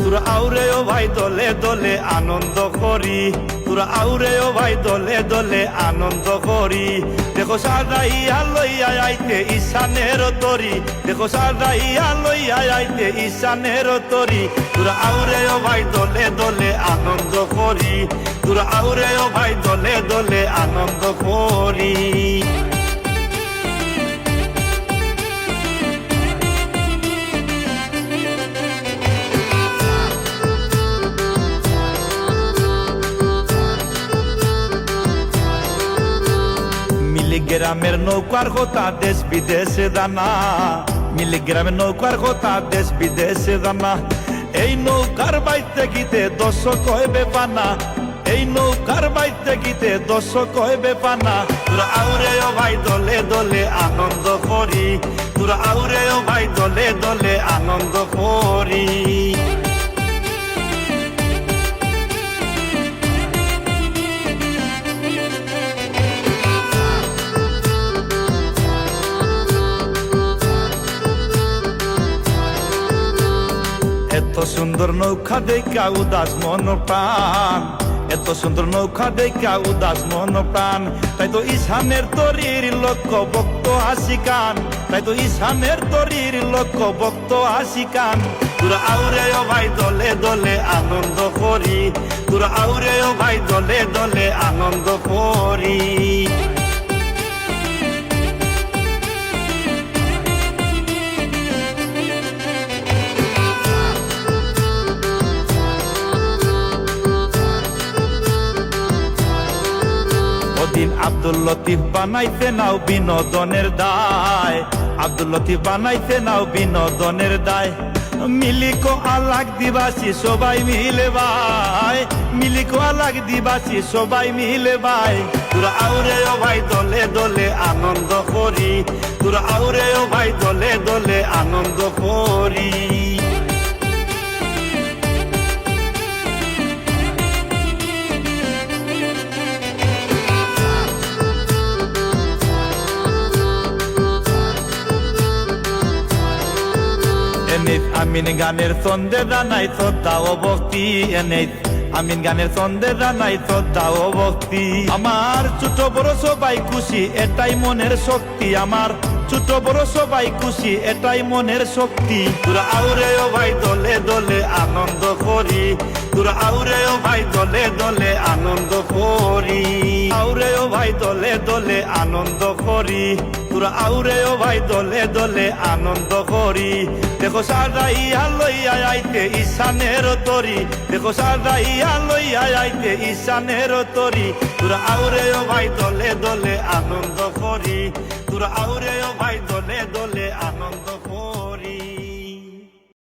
তোরা আউরে ও ভাই দলে দলে আনন্দ করি, তোরা আউরে ও ভাই দলে দলে আনন্দ করি। দেখো সাজাইয়া লইয়া আইতে ঈশানের তরি, দেখো সাজাইয়া লইয়া আইতে ঈশানের তরি। তোরা আউরে ও ভাই দলে দলে আনন্দ করি, তোরা আউরে ও ভাই দলে দলে আনন্দ করি। মিলিগ্রামের নৌকার কথা দেশ বিদেশে জানা, মিলিগ্রামের নৌকার কথা দেশ বিদেশে জানা। এই নৌকার বাইতে গীতে দর্শক হইবে পানা, এই নৌকার বাইতে গীতে দর্শক হইবে পানা। তোরা আউরে ও ভাই দলে দলে আনন্দ করি, তোরা আউরে ও ভাই দলে দলে আনন্দ করি। এত সুন্দর নৌকা দেখা উদাস মন প্রাণ, এত সুন্দর নৌকা দেখা উদাস মন প্রাণ। তাই তো ঈশানের তরির লক্ষ্য ভক্ত আশিকান, তাই তো ঈশানের তরির লক্ষ্য ভক্ত আশিকান। তোরা আউরে ও ভাই দলে দলে আনন্দ করি, তোরা আউরে ও ভাই দলে দলে আনন্দ করি। দিন আব্দুল লতিফ বানাইতে নাও বিনোদনের দায়, আব্দুল লতিফ বানাইতে নাও বিনোদনের দায়। মিলিকো আলাগ দিবাসী সবাই মিলে ভাই, মিলিকো আলাগ দিবাসী সবাই মিলে ভাই। তোরা আউরে ও ভাই দলে দলে আনন্দ করি, তোরা আউরে ও ভাই দলে দলে আনন্দ করি। আমিন গানের ছন্দে জানাই শ্রদ্ধা ও ভক্তি, এনে আমিন গানের ছন্দে জানাই শ্রদ্ধা ও ভক্তি। আমার ছোট বড় সবাই খুশি এটাই মনের শক্তি, আমার ছোট বড় সবাই খুশি এটাই মনের শক্তি। তোরা আউরে ও ভাই দলে দলে আনন্দ করি, তোরা আউরে ও ভাই দলে দলে আনন্দ করি, আউরে ও ভাই দলে দলে আনন্দ করি, তোরা আউরে ও ভাই দলে দলে আনন্দ করি। দেখো সাজাইয়া লইয়া আইতে ঈশানের তরি, দেখো সাজাইয়া লইয়া আইতে ঈশানের তরি। তোরা আউরে ও ভাই দলে দলে আনন্দ করি, তোরা আউরে ও ভাই